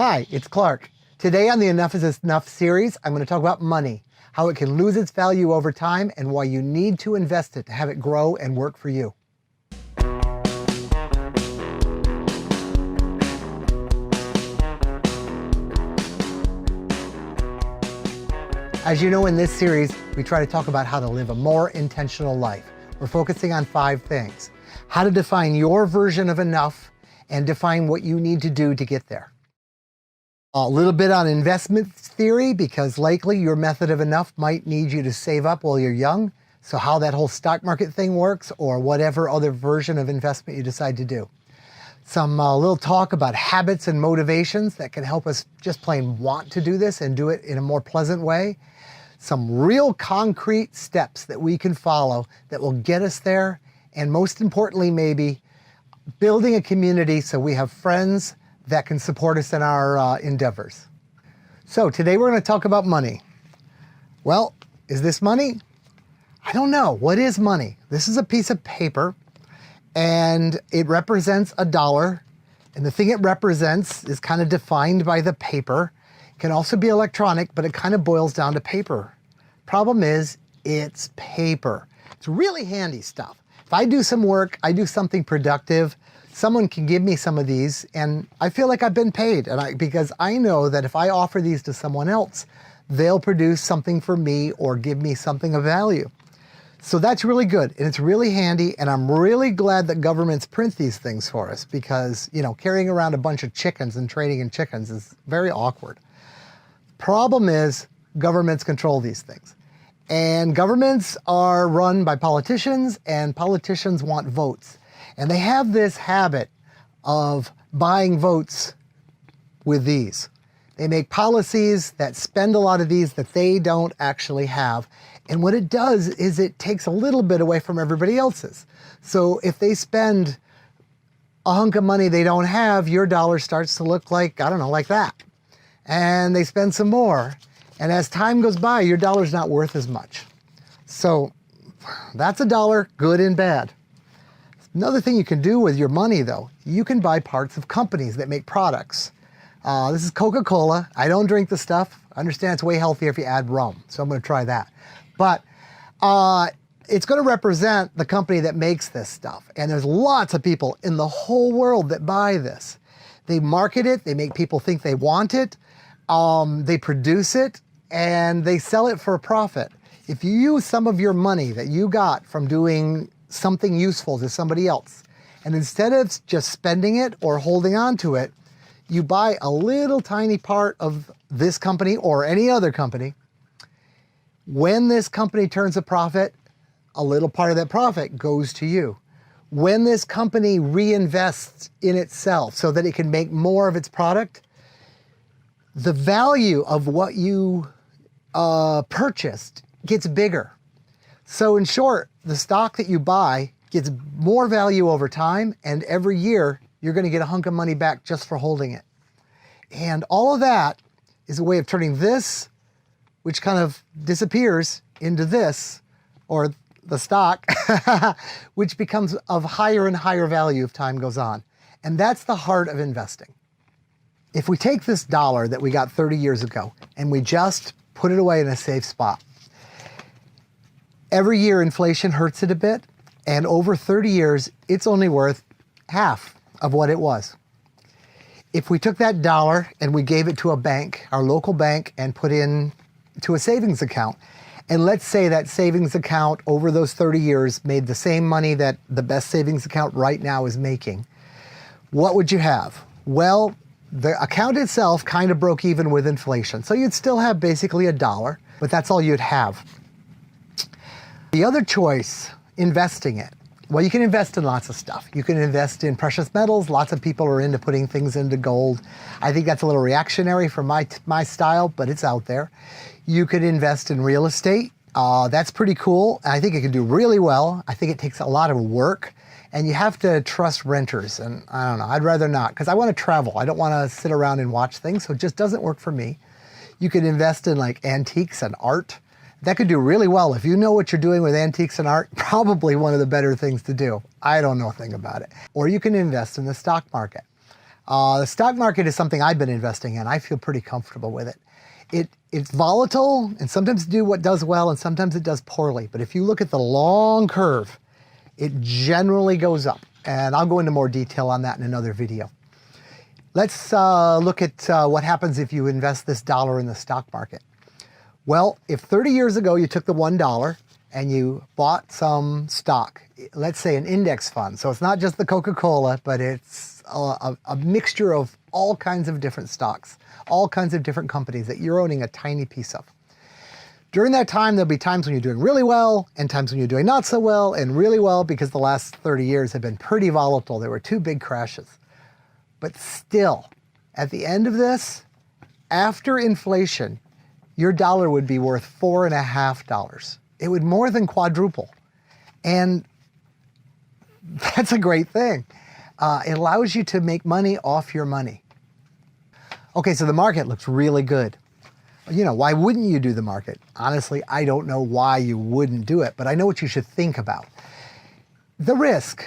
Hi, it's Clark. Today on the Enough is Enough series, I'm going to talk about money, how it can lose its value over time, and why you need to invest it to have it grow and work for you. As you know, in this series, we try to talk about how to live a more intentional life. We're focusing on 5 things. How to define your version of enough and define what you need to do to get there. A little bit on investment theory, because likely your method of enough might need you to save up while you're young. So how that whole stock market thing works, or whatever other version of investment you decide to do. Some little talk about habits and motivations that can help us just plain want to do this and do it in a more pleasant way. Some real concrete steps that we can follow that will get us there. And most importantly, maybe building a community so we have friends that can support us in our endeavors. So today we're going to talk about money. Well, is this money? I don't know. What is money? This is a piece of paper and it represents $1. And the thing it represents is kind of defined by the paper. It can also be electronic, but it kind of boils down to paper. Problem is, it's paper. It's really handy stuff. If I do some work, I do something productive, someone can give me some of these and I feel like I've been paid, because I know that if I offer these to someone else, they'll produce something for me or give me something of value. So that's really good and it's really handy, and I'm really glad that governments print these things for us, because carrying around a bunch of chickens and trading in chickens is very awkward. Problem is, governments control these things. And governments are run by politicians, and politicians want votes. And they have this habit of buying votes with these. They make policies that spend a lot of these that they don't actually have. And what it does is it takes a little bit away from everybody else's. So if they spend a hunk of money they don't have, your dollar starts to look like, I don't know, like that. And they spend some more. And as time goes by, your dollar's not worth as much. So that's $1, good and bad. Another thing you can do with your money, though, you can buy parts of companies that make products. This is Coca-Cola. I don't drink the stuff. I understand it's way healthier if you add rum, so I'm going to try that. But it's going to represent the company that makes this stuff. And there's lots of people in the whole world that buy this. They market it. They make people think they want it. They produce it, and they sell it for a profit. If you use some of your money that you got from doing something useful to somebody else, and instead of just spending it or holding on to it, you buy a little tiny part of this company or any other company, when this company turns a profit, a little part of that profit goes to you. When this company reinvests in itself so that it can make more of its product, the value of what you purchased gets bigger. So in short, the stock that you buy gets more value over time, and every year you're going to get a hunk of money back just for holding it. And all of that is a way of turning this, which kind of disappears, into this, or the stock, which becomes of higher and higher value if time goes on. And that's the heart of investing. If we take this $1 that we got 30 years ago and we just put it away in a safe spot, every year inflation hurts it a bit, and over 30 years, it's only worth half of what it was. If we took that $1 and we gave it to a bank, our local bank, and put in to a savings account, and let's say that savings account over those 30 years made the same money that the best savings account right now is making, what would you have? Well, the account itself kind of broke even with inflation. So you'd still have basically $1, but that's all you'd have. The other choice, investing it. Well, you can invest in lots of stuff. You can invest in precious metals. Lots of people are into putting things into gold. I think that's a little reactionary for my style, but it's out there. You could invest in real estate. That's pretty cool. I think it can do really well. I think it takes a lot of work. And you have to trust renters, and I don't know, I'd rather not, because I want to travel. I don't want to sit around and watch things, so it just doesn't work for me. You could invest in like antiques and art. That could do really well. If you know what you're doing with antiques and art, probably one of the better things to do. I don't know a thing about it. Or you can invest in the stock market. The stock market is something I've been investing in. I feel pretty comfortable with it. It's volatile, and sometimes it does well and sometimes it does poorly. But if you look at the long curve, it generally goes up. And I'll go into more detail on that in another video. Let's look at what happens if you invest this dollar in the stock market. Well, if 30 years ago you took the $1 and you bought some stock, let's say an index fund. So it's not just the Coca-Cola, but it's a mixture of all kinds of different stocks, all kinds of different companies that you're owning a tiny piece of. During that time, there'll be times when you're doing really well and times when you're doing not so well and really well, because the last 30 years have been pretty volatile. There were 2 big crashes. But still, at the end of this, after inflation, your dollar would be worth $4.50. It would more than quadruple. And that's a great thing. It allows you to make money off your money. Okay, so the market looks really good. You know, why wouldn't you do the market? Honestly, I don't know why you wouldn't do it, but I know what you should think about. The risk.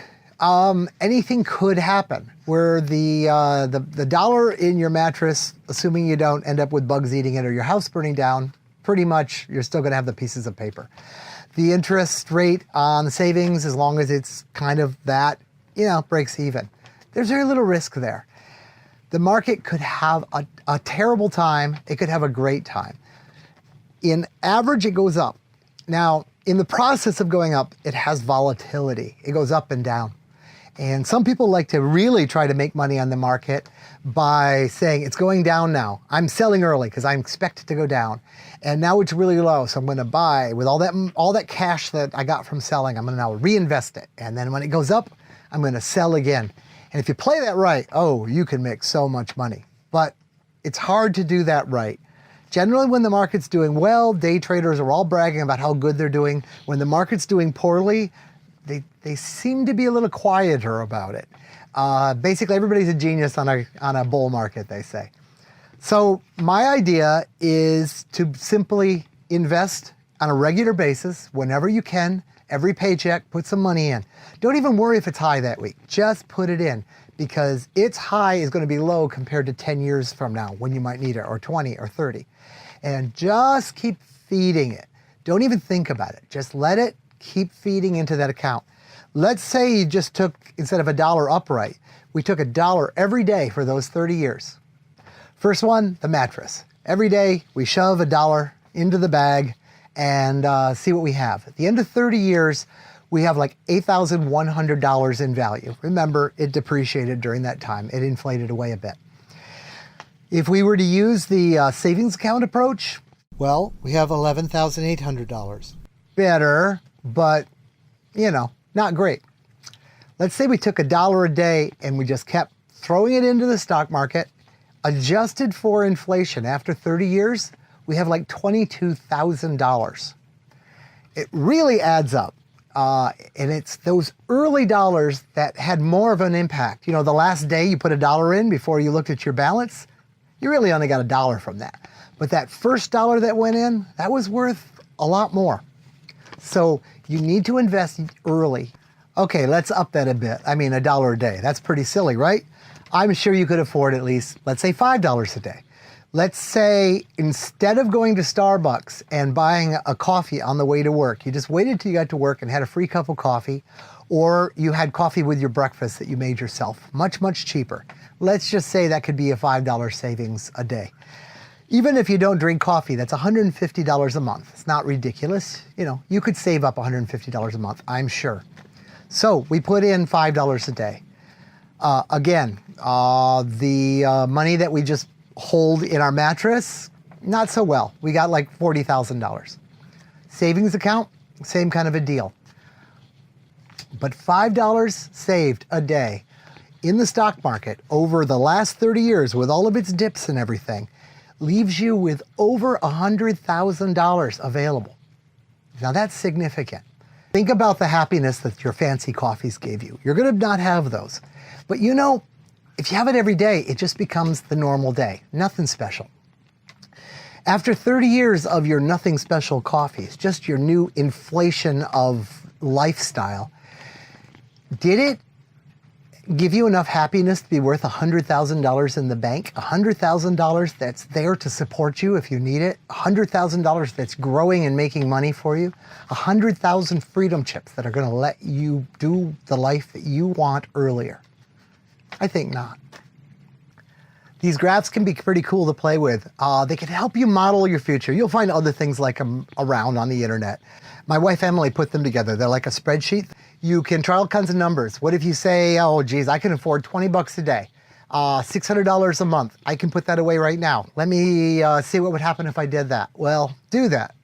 Anything could happen where the dollar in your mattress, assuming you don't end up with bugs eating it or your house burning down, pretty much you're still going to have the pieces of paper. The interest rate on the savings, as long as it's kind of that, breaks even. There's very little risk there. The market could have a terrible time. It could have a great time. In average, it goes up. Now, in the process of going up, it has volatility. It goes up and down. And some people like to really try to make money on the market by saying, it's going down now. I'm selling early because I expect it to go down. And now it's really low, so I'm going to buy with all that cash that I got from selling. I'm going to now reinvest it. And then when it goes up, I'm going to sell again. And if you play that right, you can make so much money. But it's hard to do that right. Generally, when the market's doing well, day traders are all bragging about how good they're doing. When the market's doing poorly, they seem to be a little quieter about it. Basically, everybody's a genius on a bull market, they say. So my idea is to simply invest on a regular basis whenever you can. Every paycheck, put some money in. Don't even worry if it's high that week. Just put it in, because its high is going to be low compared to 10 years from now when you might need it, or 20 or 30. And just keep feeding it. Don't even think about it. Just let it keep feeding into that account. Let's say you just took, instead of $1 upright, we took $1 every day for those 30 years. First one, the mattress. Every day we shove $1 into the bag and see what we have. At the end of 30 years, we have like $8,100 in value. Remember, it depreciated during that time. It inflated away a bit. If we were to use the savings account approach, well, we have $11,800. Better, but, not great. Let's say we took $1 a day and we just kept throwing it into the stock market, adjusted for inflation. After 30 years, we have like $22,000. It really adds up. And it's those early dollars that had more of an impact. The last day you put $1 in before you looked at your balance, you really only got $1 from that. But that first dollar that went in, that was worth a lot more. So you need to invest early. Okay, let's up that a bit. I mean, $1 a day. That's pretty silly, right? I'm sure you could afford at least, let's say, $5 a day. Let's say instead of going to Starbucks and buying a coffee on the way to work, you just waited till you got to work and had a free cup of coffee, or you had coffee with your breakfast that you made yourself. Much, much cheaper. Let's just say that could be a $5 savings a day. Even if you don't drink coffee, that's $150 a month. It's not ridiculous. You could save up $150 a month, I'm sure. So we put in $5 a day. Again, the money that we just hold in our mattress, not so well. We got like $40,000. Savings account, same kind of a deal. But $5 saved a day in the stock market over the last 30 years with all of its dips and everything leaves you with over $100,000 available. Now that's significant. Think about the happiness that your fancy coffees gave you. You're going to not have those. But if you have it every day, it just becomes the normal day. Nothing special. After 30 years of your nothing special coffees, just your new inflation of lifestyle, did it give you enough happiness to be worth $100,000 in the bank, $100,000 that's there to support you if you need it, $100,000 that's growing and making money for you, 100,000 freedom chips that are going to let you do the life that you want earlier? I think not. These graphs can be pretty cool to play with. They can help you model your future. You'll find other things like them around on the internet. My wife Emily put them together. They're like a spreadsheet. You can try all kinds of numbers. What if you say, oh geez, I can afford 20 bucks a day, $600 a month. I can put that away right now. Let me see what would happen if I did that. Well, do that.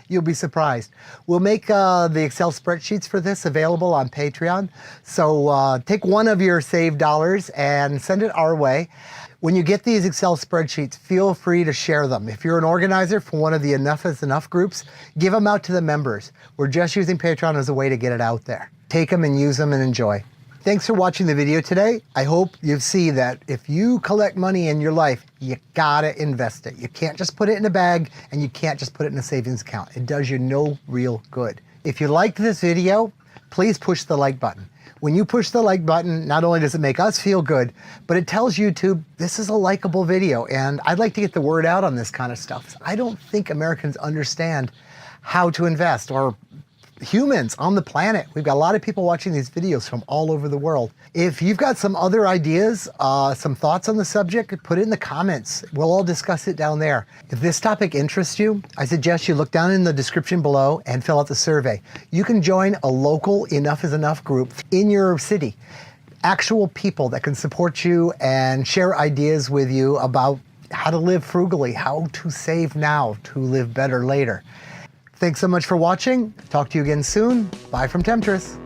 You'll be surprised. We'll make the Excel spreadsheets for this available on Patreon. So take one of your saved dollars and send it our way. When you get these Excel spreadsheets, feel free to share them. If you're an organizer for one of the Enough is Enough groups, give them out to the members. We're just using Patreon as a way to get it out there. Take them and use them and enjoy. Thanks for watching the video today. I hope you see that if you collect money in your life, you gotta invest it. You can't just put it in a bag and you can't just put it in a savings account. It does you no real good. If you liked this video, please push the like button. When you push the like button, not only does it make us feel good, but it tells YouTube this is a likable video, and I'd like to get the word out on this kind of stuff. I don't think Americans understand how to invest, or humans on the planet. We've got a lot of people watching these videos from all over the world. If you've got some other ideas, some thoughts on the subject, put it in the comments. We'll all discuss it down there. If this topic interests you, I suggest you look down in the description below and fill out the survey. You can join a local Enough is Enough group in your city. Actual people that can support you and share ideas with you about how to live frugally, how to save now to live better later. Thanks so much for watching. Talk to you again soon. Bye from Temptress.